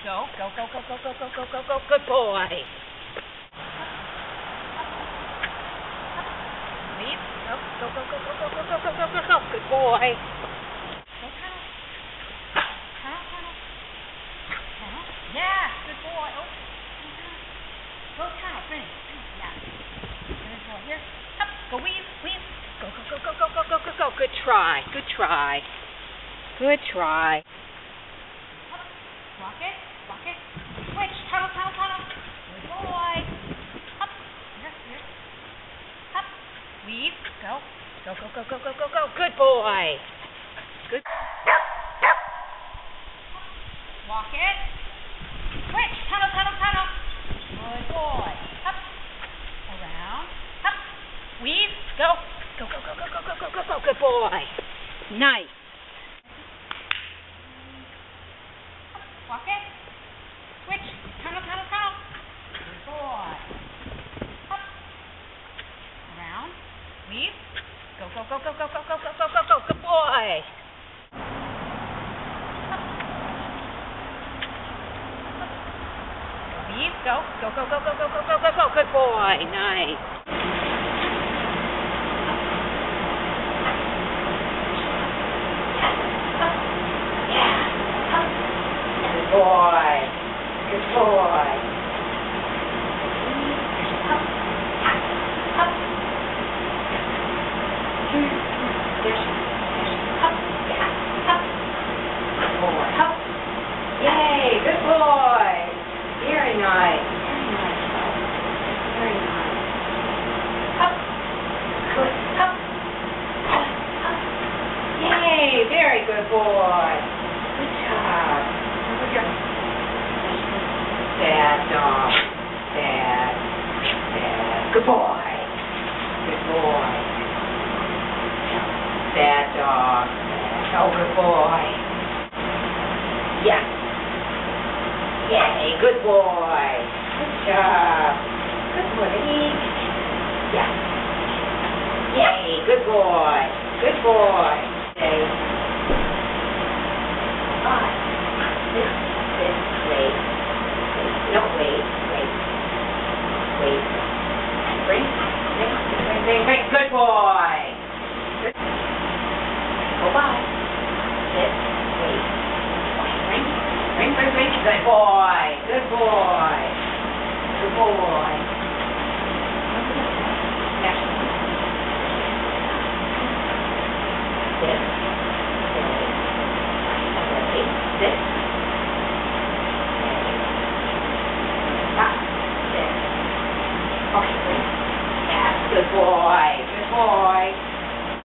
Go, go, go, go, go, go, go, go, go, go. Good boy. Leave. Go, go, go, go, go, go, go, go, go, go, go. Good boy. Go, tunnel. Tunnel, tunnel. Tunnel. Yeah, good boy. Oh, go tunnel. Finish. Yeah. Good boy. Here. Up. Go weave, weave. Go, go, go, go, go, go, go, go, go. Good try. Good try. Good try. Up. Walk it. Walk it. Switch. Tunnel, tunnel, tunnel. Good boy. Up. Here, here. Up. Weave. Go. Go, go, go, go, go, go, go. Good boy. Good. Walk it. Switch. Tunnel, tunnel, tunnel. Good boy. Up. Around. Up. Weave. Go. Go, go, go, go, go, go, go, go, go. Good boy. Nice. Walk it. Switch. Tunnel, tunnel, tunnel. Good boy. Up. Around. Weave. Go, go, go, go, go, go, go, go, go, go, go. Good boy. Up. Weave. Go. Go, go, go, go, go, go, go, go, go. Good boy. Nice. Boy. Good boy. Up. Up. Up. Up. Good boy. Up. Yay. Good boy. Very nice. Very nice. Very nice. Up. Good. Up. Up. Yay. Very good boy. Good job. Bad dog. Bad. Bad. Good boy. Good boy. Bad dog. Bad. Oh, good boy. Yeah. Yay. Good boy. Good job. Good boy. Yeah. Yay. Good boy. Good boy. Yay. Bye. Wait. No, wait. Bring. Good boy. Good. Go by. Sit. Wait. Bring. Good boy. Good boy. Good boy. Sit. Sit. Okay, good boy. Good boy.